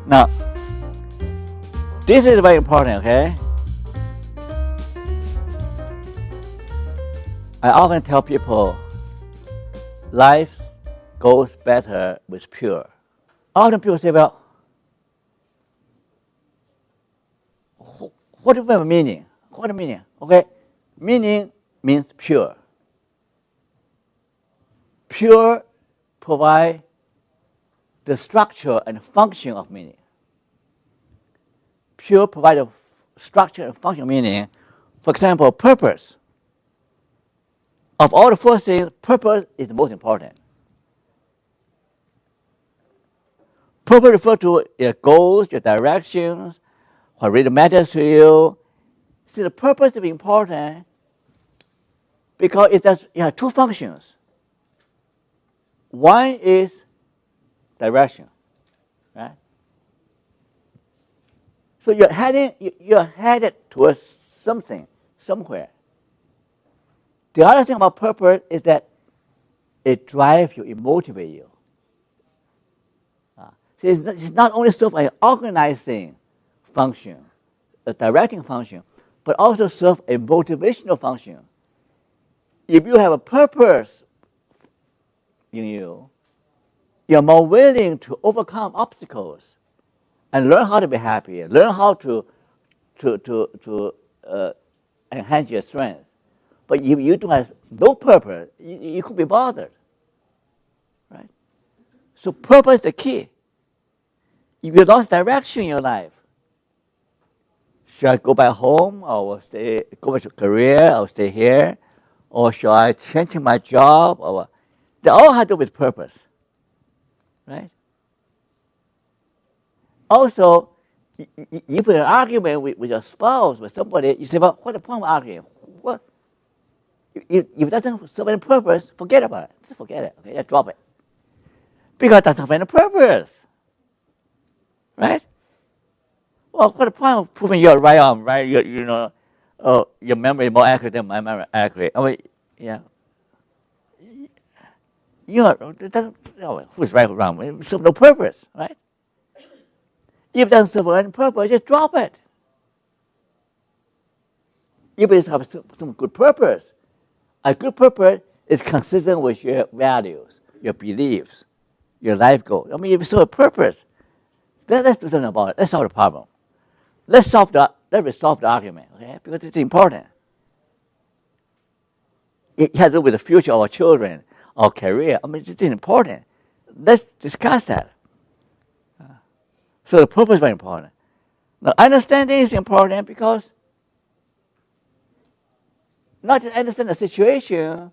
Now, this is very important, okay? I often tell people life goes better with pure. Often people say, well, what do we have meaning? What is meaning? Okay, meaning means pure. Pure provide the structure and function of meaning. Pure provide the structure and function of meaning. For example, purpose. Of all the four things, purpose is the most important. Purpose refers to your goals, your directions, what really matters to you. See, the purpose is important because it has two functions. One is direction, right? So you're headed towards something, somewhere. The other thing about purpose is that it drives you, it motivates you. See, it's not only serve an organizing function, a directing function, but also serve a motivational function. If you have a purpose in you, you're more willing to overcome obstacles and learn how to be happy, learn how to enhance your strength. But if you don't have no purpose, you could be bothered, right? So purpose is the key. If you lost direction in your life, should I go back home, or go back to career, or stay here, or should I change my job? Or they all have to do with purpose, right? Also, if an argument with your spouse, with somebody, you say, well, what's the point of arguing? What? If it doesn't serve any purpose, forget about it. Just forget it. Okay, just drop it. Because it doesn't have any purpose. Right? Well, what's the point of proving you're right on, right? Your memory is more accurate than my memory accurate. I mean, yeah. Who's right or wrong? It serves no purpose, right? If it doesn't serve any purpose, just drop it. If it has some good purpose, a good purpose is consistent with your values, your beliefs, your life goals. I mean, if it serves a purpose, then let's do something about it. Let's solve the problem. Let's resolve the argument, okay? Because it's important. It has to do with the future of our children, our career. I mean, it's important. Let's discuss that. So the purpose is very important. Now, understanding is important because not just understand the situation,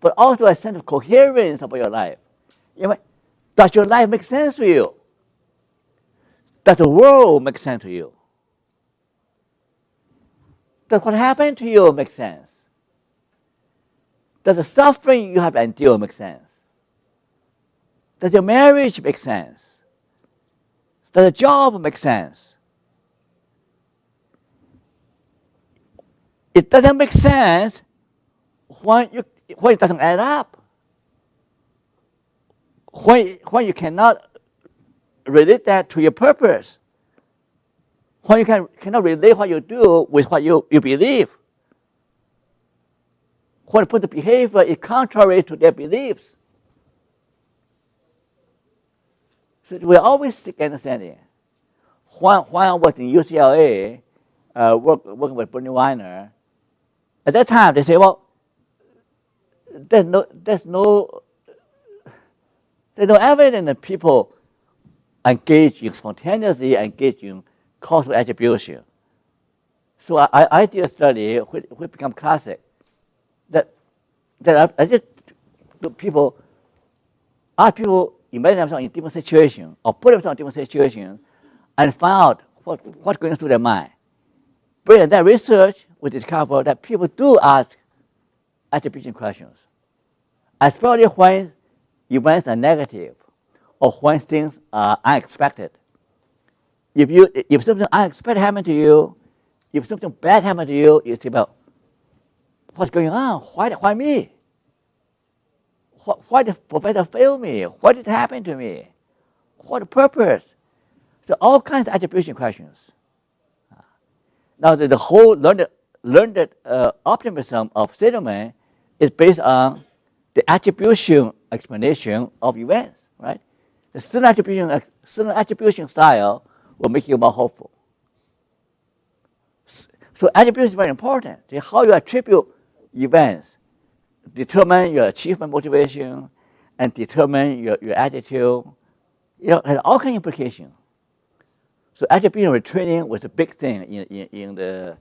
but also a sense of coherence about your life. Does your life make sense to you? Does the world make sense to you? Does what happened to you make sense? Does the suffering you have endured make sense? Does your marriage make sense? Does the job make sense? It doesn't make sense when it doesn't add up. When you cannot relate that to your purpose. When you cannot relate what you do with what you believe. When the behavior is contrary to their beliefs. So we always seek understanding. When I was in UCLA, working with Bernie Weiner, at that time they say, well, there's no evidence that people engage in spontaneously, engage in causal attribution. So I did a study which become classic. That I just people ask people imagine themselves in different situations or put themselves in different situations and find out what's going through their mind. Based on that research, we discovered that people do ask attribution questions, especially when events are negative or when things are unexpected. If something unexpected happened to you, if something bad happened to you, you say, well, what's going on? Why me? Why did the professor fail me? What did happen to me? What purpose? So all kinds of attribution questions. Now the whole learned optimism of Seligman is based on the attribution explanation of events, right? The certain attribution style will make you more hopeful. So attribution is very important. How you attribute events determine your achievement motivation and determine your attitude. Has all kinds of implications. So attribution retraining was a big thing in the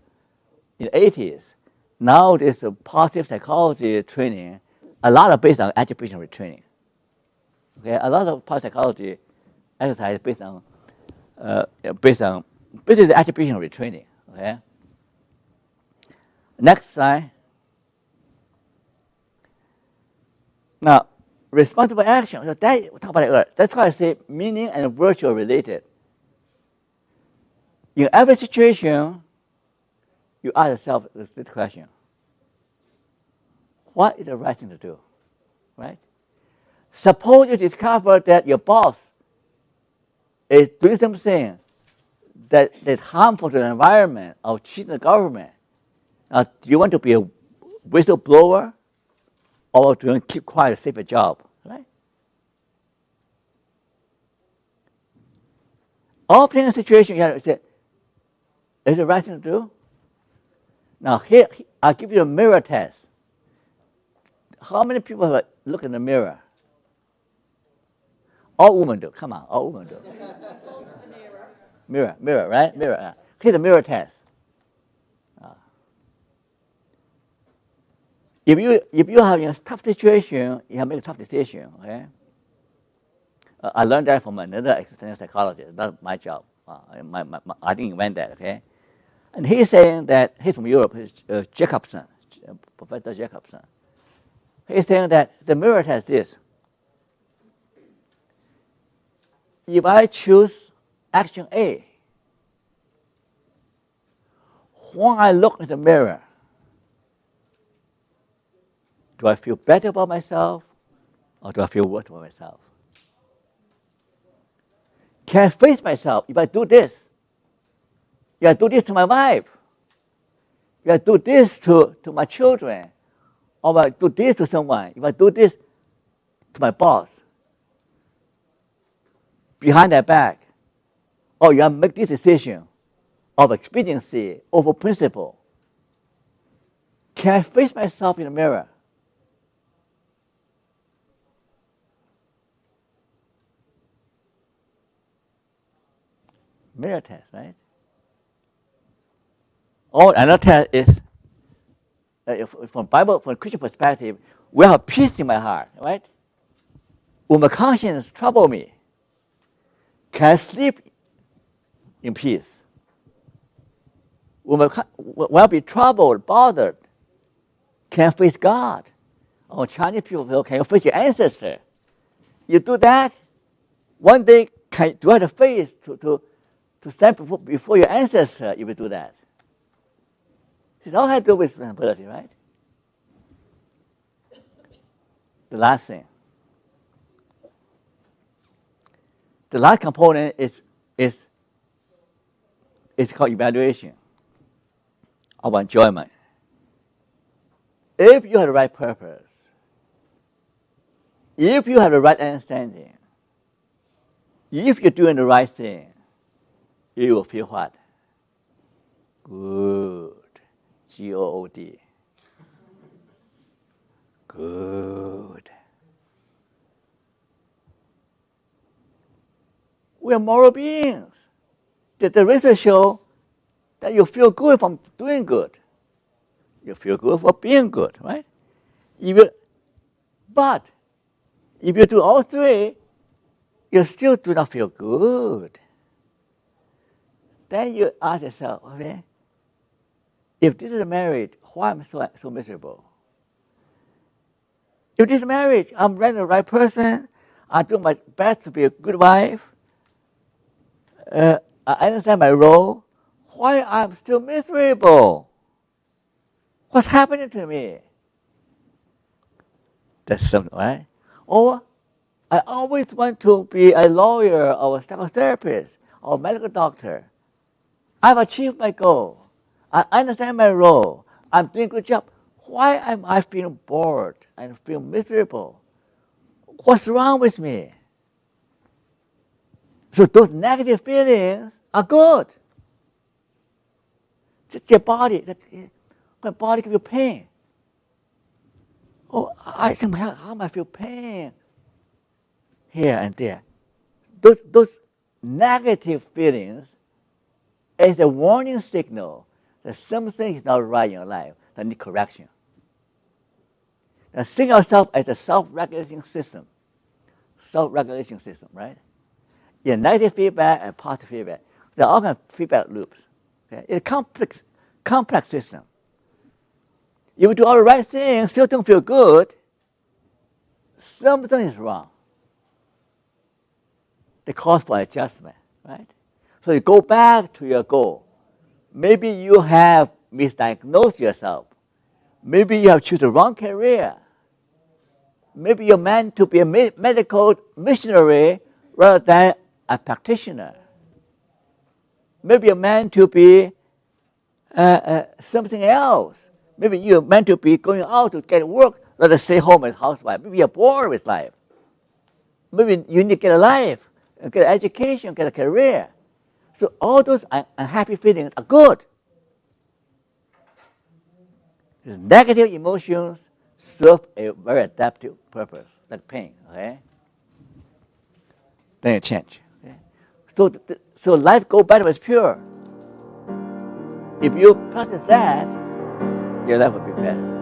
80s. Now there's a positive psychology training, a lot of based on attribution retraining. Okay, a lot of positive psychology exercise based on basically the attribution retraining. Okay. Next slide. Now, responsible action. So that we'll talk about it earlier. That's why I say meaning and virtue are related. In every situation, you ask yourself this question: what is the right thing to do? Right? Suppose you discover that your boss is doing something that is harmful to the environment or cheating the government. Now, do you want to be a whistleblower or do you want to keep quiet, save a job? Right? Often in a situation, you have to say, is it the right thing to do? Now, here, I'll give you a mirror test. How many people have looked in the mirror? All women do. Come on, all women do. Mirror, right? Mirror. Here's the mirror test. If you have a tough situation, you have to make a tough decision. Okay. I learned that from another existential psychologist. That's my job. I didn't invent that. Okay. And he's saying that he's from Europe. He's Jacobson, Professor Jacobson. He's saying that the mirror test is: if I choose action A, when I look in the mirror, do I feel better about myself or do I feel worse about myself? Can I face myself if I do this? If I do this to my wife, if I do this to my children, or if I do this to someone, if I do this to my boss, behind their back, or you make this decision of expediency over principle, can I face myself in the mirror? Mirror test, right? Or another test is, from Christian perspective, we have peace in my heart, right? When my conscience trouble me, can I sleep in peace? When I be troubled, bothered, can I face God? Or Chinese people, can you face your ancestor? You do that, one day, do you have the faith to stand before your ancestor if you do that? It all has to do with responsibility, right? The last thing. The last component is called evaluation of enjoyment. If you have the right purpose, if you have the right understanding, if you're doing the right thing, you will feel what? Good. Good. Good. We are moral beings. The research shows that you feel good from doing good. You feel good for being good, right? But if you do all three, you still do not feel good. Then you ask yourself, okay, if this is a marriage, why am I so miserable? If this is marriage, I'm marrying the right person, I do my best to be a good wife, I understand my role, why I'm still miserable? What's happening to me? That's something, right? Or I always want to be a lawyer or a psychotherapist. or medical doctor. I've achieved my goal. I understand my role. I'm doing a good job. Why am I feeling bored and feel miserable? What's wrong with me? So those negative feelings are good. Just your body, my body can feel pain. Oh, I think, how am I feel pain? Here and there. Those negative feelings is a warning signal that something is not right in your life that needs correction. Now think of yourself as a self-regulating system. Self-regulation system, right? Yeah, negative feedback and positive feedback. They're all kind of feedback loops. Okay? It's a complex system. If you do all the right things, still don't feel good, something is wrong. They cause for adjustment, right? So you go back to your goal. Maybe you have misdiagnosed yourself. Maybe you have chosen the wrong career. Maybe you're meant to be a medical missionary rather than a practitioner. Maybe you're meant to be something else. Maybe you're meant to be going out to get work rather than stay home as a housewife. Maybe you're bored with life. Maybe you need to get a life, get an education, get a career. So all those unhappy feelings are good. These negative emotions serve a very adaptive purpose, like pain. Okay, then you change. Okay? So life go better is pure. If you practice that, your life will be better.